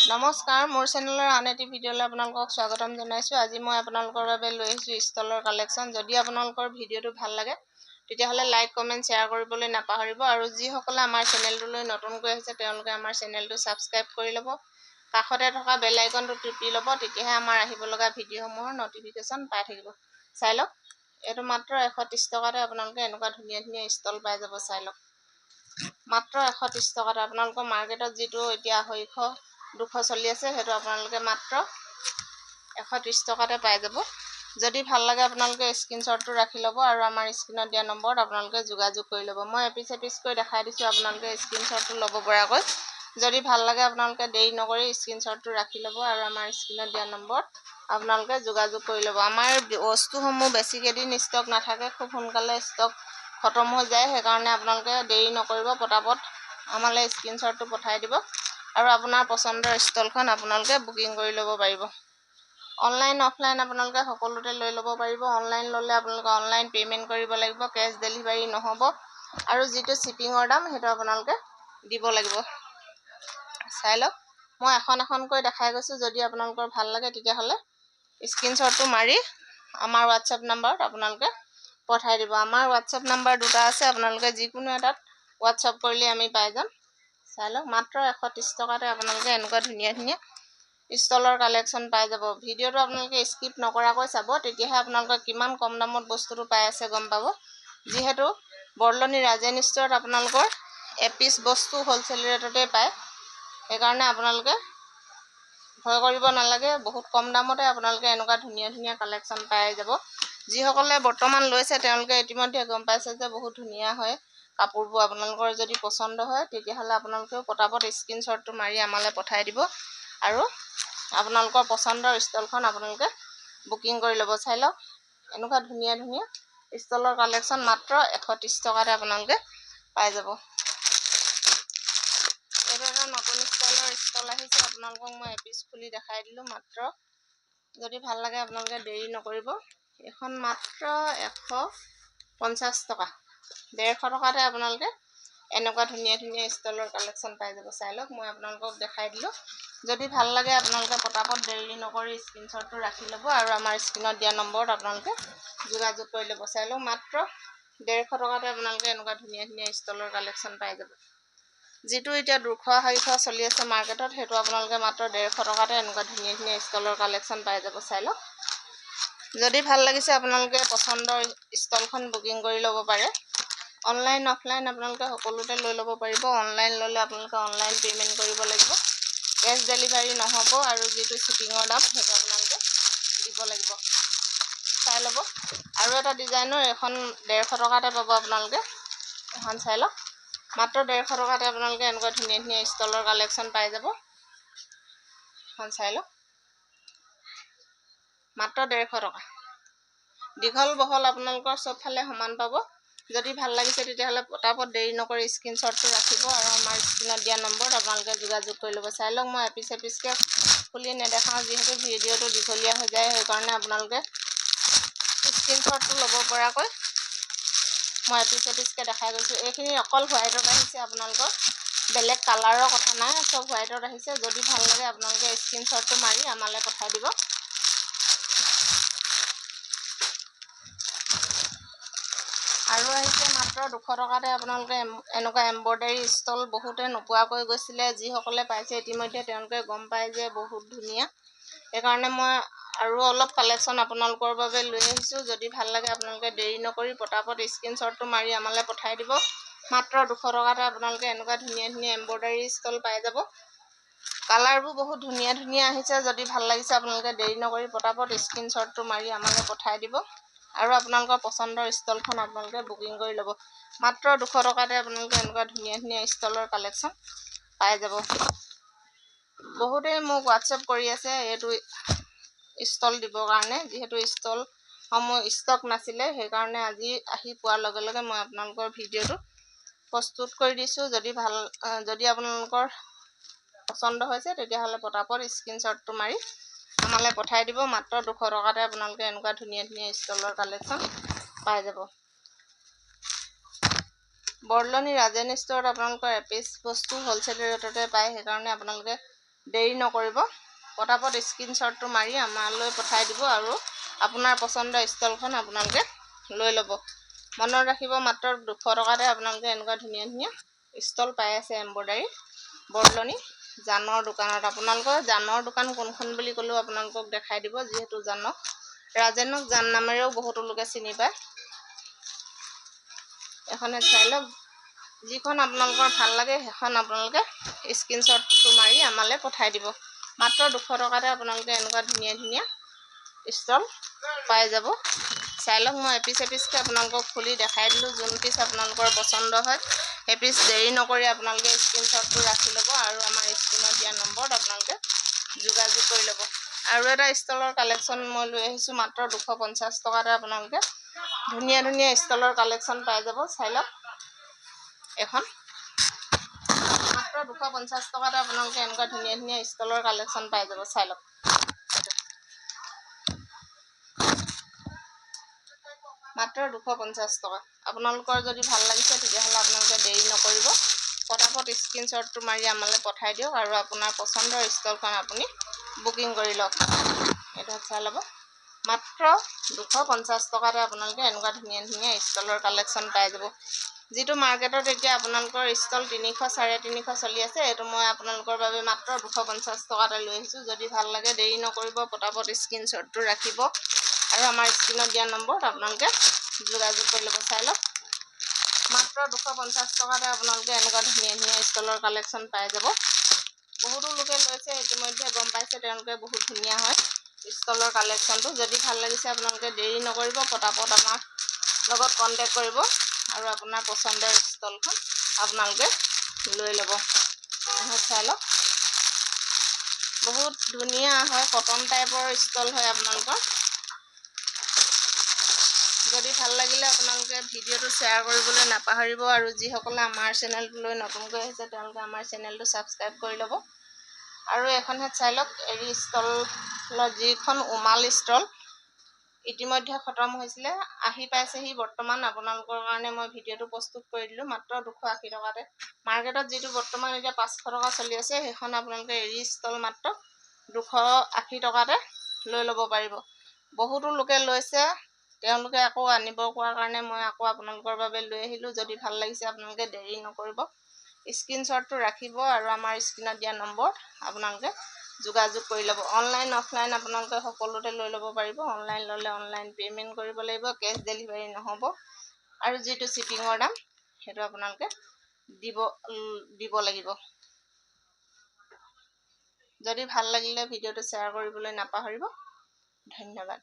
নমস্কাৰ, মোৰ চেনেলৰ আন এটি ভিডিঅ'লৈ আপোনালোকক স্বাগতম জনাইছোঁ। আজি মই আপোনালোকৰ বাবে লৈ আহিছোঁ ষ্টলৰ কালেকশ্যন। যদি আপোনালোকৰ ভিডিঅ'টো ভাল লাগে তেতিয়াহ'লে লাইক, কমেণ্ট, শ্বেয়াৰ কৰিবলৈ নাপাহৰিব। আৰু যিসকলে আমাৰ চেনেলটোলৈ নতুনকৈ আহিছে তেওঁলোকে আমাৰ চেনেলটো ছাবস্ক্ৰাইব কৰি ল'ব। কাষতে থকা বেল আইকনটো টিপি ল'ব, তেতিয়াহে আমাৰ আহিব লগা ভিডিঅ'সমূহৰ নটিফিকেশ্যন পাই থাকিব। চাই লওক, এইটো মাত্ৰ 130 টকাতে আপোনালোকে এনেকুৱা ধুনীয়া ধুনীয়া ষ্টল পাই যাব। চাই লওক, মাত্ৰ 130 টকাতে। আপোনালোকৰ মাৰ্কেটত যিটো এতিয়া 200 চলি আছে, সেইটো আপোনালোকে মাত্ৰ 130 টকাতে পাই যাব। যদি ভাল লাগে আপোনালোকে স্ক্ৰীনশ্বটটো ৰাখি ল'ব আৰু আমাৰ স্ক্ৰীনত দিয়া নম্বৰত আপোনালোকে যোগাযোগ কৰি ল'ব। মই এপিচ এপিচকৈ দেখাই দিছোঁ, আপোনালোকে স্ক্ৰীনশ্বটটো ল'ব পৰাকৈ। যদি ভাল লাগে আপোনালোকে দেৰি নকৰি স্ক্ৰীনশ্বটটো ৰাখি ল'ব আৰু আমাৰ স্ক্ৰীনত দিয়া নম্বৰত আপোনালোকে যোগাযোগ কৰি ল'ব। আমাৰ বস্তুসমূহ বেছিকেইদিন ষ্টক নাথাকে, খুব সোনকালে ষ্টক খতম হৈ যায়। সেইকাৰণে আপোনালোকে দেৰি নকৰিব, পটাপট আমালৈ স্ক্ৰীনশ্বটটো পঠাই দিব আৰু আপোনাৰ পচন্দৰ ষ্টলখন আপোনালোকে বুকিং কৰি ল'ব পাৰিব। অনলাইন, অফলাইন আপোনালোকে সকলোতে লৈ ল'ব পাৰিব। অনলাইন ল'লে আপোনালোকে অনলাইন পে'মেণ্ট কৰিব লাগিব, কেছ ডেলিভাৰী নহ'ব। আৰু যিটো শ্বিপিঙৰ দাম সেইটো আপোনালোকে দিব লাগিব। চাই লওক, মই এখন এখনকৈ দেখাই গৈছোঁ। যদি আপোনালোকৰ ভাল লাগে তেতিয়াহ'লে স্ক্ৰীনশ্বটটো মাৰি আমাৰ হোৱাটছএপ নাম্বাৰত আপোনালোকে পঠাই দিব। আমাৰ হোৱাটছএপ নাম্বাৰ দুটা আছে, আপোনালোকে যিকোনো এটাত হোৱাটছএপ কৰিলে আমি পাই যাম। চাই লওক, মাত্ৰ 130 টকাতে আপোনালোকে এনেকুৱা ধুনীয়া ধুনীয়া ষ্টলৰ কালেকশ্যন পাই যাব। ভিডিঅ'টো আপোনালোকে স্কিপ নকৰাকৈ চাব, তেতিয়াহে আপোনালোকে কিমান কম দামত বস্তুটো পাই আছে গম পাব। যিহেতু বৰলনি ৰাজেন ষ্টৰত আপোনালোকৰ এপিচ বস্তু হ'লচেল ৰেটতে পায়, সেইকাৰণে আপোনালোকে ভয় কৰিব নালাগে। বহুত কম দামতে আপোনালোকে এনেকুৱা ধুনীয়া ধুনীয়া কালেকশ্যন পাই যাব। যিসকলে বৰ্তমান লৈছে তেওঁলোকে ইতিমধ্যে গম পাইছে যে বহুত ধুনীয়া হয় কাপোৰবোৰ। আপোনালোকৰ যদি পচন্দ হয় তেতিয়াহ'লে আপোনালোকেও পটাপট স্ক্ৰীনশ্বটটো মাৰি আমালৈ পঠাই দিব আৰু আপোনালোকৰ পচন্দৰ ষ্টলখন আপোনালোকে বুকিং কৰি ল'ব। চাই লওক, এনেকুৱা ধুনীয়া ধুনীয়া ষ্টলৰ কালেকশ্যন মাত্ৰ 130 টকাতে আপোনালোকে পাই যাব। এইটো এটা নতুন ষ্টাইলৰ ষ্টল আহিছে, আপোনালোকক মই এপিচ খুলি দেখাই দিলোঁ মাত্ৰ। যদি ভাল লাগে আপোনালোকে দেৰি নকৰিব। এইখন মাত্ৰ 150 টকা, 150 টকাতে আপোনালোকে এনেকুৱা ধুনীয়া ধুনীয়া ষ্টলৰ কালেকশ্যন পাই যাব। চাই লওক, মই আপোনালোকক দেখাই দিলোঁ। যদি ভাল লাগে আপোনালোকে পটাপট দেৰি নকৰি স্ক্ৰীনশ্বটটো ৰাখি ল'ব আৰু আমাৰ স্ক্ৰীনত দিয়া নম্বৰত আপোনালোকে যোগাযোগ কৰি ল'ব। চাই লওক, মাত্ৰ 150 টকাতে আপোনালোকে এনেকুৱা ধুনীয়া ধুনীয়া ষ্টলৰ কালেকশ্যন পাই যাব। যিটো এতিয়া 200-400 চলি আছে মাৰ্কেটত, সেইটো আপোনালোকে মাত্ৰ 150 টকাতে এনেকুৱা ধুনীয়া ধুনীয়া ষ্টলৰ কালেকশ্যন পাই যাব। চাই লওক, যদি ভাল লাগিছে আপোনালোকে পচন্দৰ ষ্টলখন বুকিং কৰি ল'ব পাৰে। অনলাইন, অফলাইন আপোনালোকে সকলোতে লৈ ল'ব পাৰিব। অনলাইন ল'লে আপোনালোকে অনলাইন পে'মেণ্ট কৰিব লাগিব, কেছ ডেলিভাৰী নহ'ব। আৰু যিটো শ্বিপিঙৰ দাম সেইটো আপোনালোকে দিব লাগিব। চাই ল'ব, আৰু এটা ডিজাইনৰ এখন 150 টকাতে পাব আপোনালোকে। এখন চাই লওক, মাত্ৰ 150 টকাতে আপোনালোকে এনেকুৱা ধুনীয়া ধুনীয়া ষ্টলৰ কালেকশ্যন পাই যাব। এখন চাই লওক, মাত্ৰ 150 টকা। দীঘল বহল আপোনালোকৰ চবফালে সমান পাব। যদি ভাল লাগিছে তেতিয়াহ'লে পটাপট দেৰি নকৰি স্ক্ৰীনশ্বটটো ৰাখিব আৰু আমাৰ স্ক্ৰীনত দিয়া নম্বৰত আপোনালোকে যোগাযোগ কৰি ল'ব। চাই লওক, মই এপিচ এপিচকৈ খুলি নেদেখাওঁ, যিহেতু ভিডিঅ'টো দীঘলীয়া হৈ যায়। সেইকাৰণে আপোনালোকে স্ক্ৰীনশ্বটটো ল'ব পৰাকৈ মই এপিচ এপিচকৈ দেখাই গৈছোঁ। এইখিনি অকল হোৱাইটত আহিছে, আপোনালোকৰ বেলেগ কালাৰৰ কথা নাই, চব হোৱাইটত আহিছে। যদি ভাল লাগে আপোনালোকে স্ক্ৰীনশ্বটটো মাৰি আমালৈ পঠাই দিব। আৰু আহিছে মাত্ৰ 200 টকাতে আপোনালোকে এনেকুৱা এম্ব্ৰইডাৰী ষ্টল। বহুতে নোপোৱাকৈ গৈছিলে, যিসকলে পাইছে ইতিমধ্যে তেওঁলোকে গম পায় যে বহুত ধুনীয়া। সেইকাৰণে মই আৰু অলপ কালেকশ্যন আপোনালোকৰ বাবে লৈ আহিছোঁ। যদি ভাল লাগে আপোনালোকে দেৰি নকৰি পটাপট স্ক্ৰীনশ্বটটো মাৰি আমালৈ পঠাই দিব। মাত্ৰ 200 টকাতে আপোনালোকে এনেকুৱা ধুনীয়া ধুনীয়া এম্ব্ৰইডাৰী ষ্টল পাই যাব। কালাৰবোৰ বহুত ধুনীয়া ধুনীয়া আহিছে। যদি ভাল লাগিছে আপোনালোকে দেৰি নকৰি পটাপট স্ক্ৰীনশ্বটটো মাৰি আমালৈ পঠাই দিব আৰু আপোনালোকৰ পচন্দৰ ষ্টলখন আপোনালোকে বুকিং কৰি ল'ব। মাত্ৰ 200 টকাতে আপোনালোকে এনেকুৱা ধুনীয়া ধুনীয়া ষ্টলৰ কালেকশ্যন পাই যাব। বহুতেই মোক হোৱাটছএপ কৰি আছে এইটো ষ্টল দিবৰ কাৰণে, যিহেতু ষ্টলসমূহ ষ্টক নাছিলে। সেইকাৰণে আজি আহি পোৱাৰ লগে লগে মই আপোনালোকৰ ভিডিঅ'টো প্ৰস্তুত কৰি দিছোঁ। যদি আপোনালোকৰ পচন্দ হৈছে তেতিয়াহ'লে পটাপট স্ক্ৰীনশ্বটটো মাৰি আমালৈ পঠাই দিব। মাত্ৰ 200 টকাতে আপোনালোকে এনেকুৱা ধুনীয়া ধুনীয়া ষ্টলৰ কালেকশ্যন পাই যাব। বৰলনি ৰাজেন ষ্টৰত আপোনালোকৰ এপিচ বস্তু হ'লচেল ৰেটতে পায়, সেইকাৰণে আপোনালোকে দেৰি নকৰিব, পটাপট স্ক্ৰীনশ্বটটো মাৰি আমালৈ পঠাই দিব আৰু আপোনাৰ পচন্দৰ ষ্টলখন আপোনালোকে লৈ ল'ব। মনত ৰাখিব, মাত্ৰ 200 টকাতে আপোনালোকে এনেকুৱা ধুনীয়া ধুনীয়া ষ্টল পাই আছে এম্ব্ৰইডাৰী বৰদলনি জানৰ দোকানত। আপোনালোকৰ জানৰ দোকান কোনখন বুলি ক'লেও আপোনালোকক দেখাই দিব, যিহেতু জানক ৰাজেনক জান নামেৰেও বহুতো লোকে চিনি পায়। এখনে চাই লওক, যিখন আপোনালোকৰ ভাল লাগে সেইখন আপোনালোকে স্ক্ৰীনশ্বটটো মাৰি আমালৈ পঠাই দিব। মাত্ৰ 200 টকাতে আপোনালোকে এনেকুৱা ধুনীয়া ধুনীয়া ষ্টল পাই যাব। চাই লওক, মই এপিচ এপিচকৈ আপোনালোকক খুলি দেখাই দিলোঁ। যোন পিচ আপোনালোকৰ পচন্দ হয় সেই পিচ দেৰি নকৰি আপোনালোকে স্ক্ৰীনশ্বটটো ৰাখি ল'ব আৰু আমাৰ স্ক্ৰীনত দিয়া নম্বৰত আপোনালোকে যোগাযোগ কৰি ল'ব। আৰু এটা ষ্টলৰ কালেকশ্যন মই লৈ আহিছোঁ, মাত্ৰ 250 টকাতে আপোনালোকে ধুনীয়া ধুনীয়া ষ্টলৰ কালেকশ্যন পাই যাব। চাই লওক, এখন মাত্ৰ 250 টকাতে আপোনালোকে এনেকুৱা ধুনীয়া ধুনীয়া ষ্টলৰ কালেকশ্যন পাই যাব। চাই লওক, মাত্ৰ 250 টকা। আপোনালোকৰ যদি ভাল লাগিছে তেতিয়াহ'লে আপোনালোকে দেৰি নকৰিব, পটাপট স্ক্ৰীনশ্বটটো মাৰি আমালৈ পঠাই দিয়ক আৰু আপোনাৰ পচন্দৰ ষ্টলখন আপুনি বুকিং কৰি লওক। এইটো চাই ল'ব, মাত্ৰ 250 টকাতে আপোনালোকে এনেকুৱা ধুনীয়া ধুনীয়া ষ্টলৰ কালেকশ্যন পাই যাব। যিটো মাৰ্কেটত এতিয়া আপোনালোকৰ ষ্টল 300 350 চলি আছে, এইটো মই আপোনালোকৰ বাবে মাত্ৰ 250 টকাতে লৈ আহিছোঁ। যদি ভাল লাগে দেৰি নকৰিব, পটাপট স্ক্ৰীনশ্বটটো ৰাখিব আৰু আমাৰ স্ক্ৰীনত দিয়া নম্বৰত আপোনালোকে যোগাযোগ কৰি ল'ব। চাই লওক, মাত্ৰ 250 টকাতে আপোনালোকে এনেকুৱা ধুনীয়া ধুনীয়া ষ্টলৰ কালেকশ্যন পাই যাব। বহুতো লোকে লৈছে, ইতিমধ্যে গম পাইছে তেওঁলোকে বহুত ধুনীয়া হয় ষ্টলৰ কালেকশ্যনটো। যদি ভাল লাগিছে আপোনালোকে দেৰি নকৰিব, পটাপট আমাৰ লগত কণ্টেক্ট কৰিব আৰু আপোনাৰ পচন্দৰ ষ্টলখন আপোনালোকে লৈ ল'ব। চাই লওক, বহুত ধুনীয়া হয়, কটন টাইপৰ ষ্টল হয় আপোনালোকৰ। যদি ভাল লাগিলে আপোনালোকে ভিডিঅ'টো শ্বেয়াৰ কৰিবলৈ নাপাহৰিব আৰু যিসকলে আমাৰ চেনেলটোলৈ নতুনকৈ আহিছে তেওঁলোকে আমাৰ চেনেলটো ছাবস্ক্ৰাইব কৰি ল'ব। আৰু এখনহে চাই লওক, এৰী ষ্টলৰ যিখন উমাল ষ্টল ইতিমধ্যে খতম হৈছিলে, আহি পাইছেহি বৰ্তমান। আপোনালোকৰ কাৰণে মই ভিডিঅ'টো প্ৰস্তুত কৰি দিলোঁ মাত্ৰ 280 টকাতে। মাৰ্কেটত যিটো বৰ্তমান এতিয়া 500 টকা চলি আছে, সেইখন আপোনালোকে এৰী ষ্টল মাত্ৰ 280 টকাতে লৈ ল'ব পাৰিব। বহুতো লোকে লৈছে, তেওঁলোকে আকৌ আনিব কোৱাৰ কাৰণে মই আকৌ আপোনালোকৰ বাবে লৈ আহিলোঁ। যদি ভাল লাগিছে আপোনালোকে দেৰি নকৰিব, স্ক্ৰীনশ্বটটো ৰাখিব আৰু আমাৰ স্ক্ৰীনত দিয়া নম্বৰত আপোনালোকে যোগাযোগ কৰি ল'ব। অনলাইন অফলাইন আপোনালোকে সকলোতে লৈ ল'ব পাৰিব। অনলাইন ল'লে অনলাইন পে'মেণ্ট কৰিব লাগিব, কেছ ডেলিভাৰী নহ'ব। আৰু যিটো শ্বিপিঙৰ দাম সেইটো আপোনালোকে দিব লাগিব। যদি ভাল লাগিলে ভিডিঅ'টো শ্বেয়াৰ কৰিবলৈ নাপাহৰিব। ধন্যবাদ।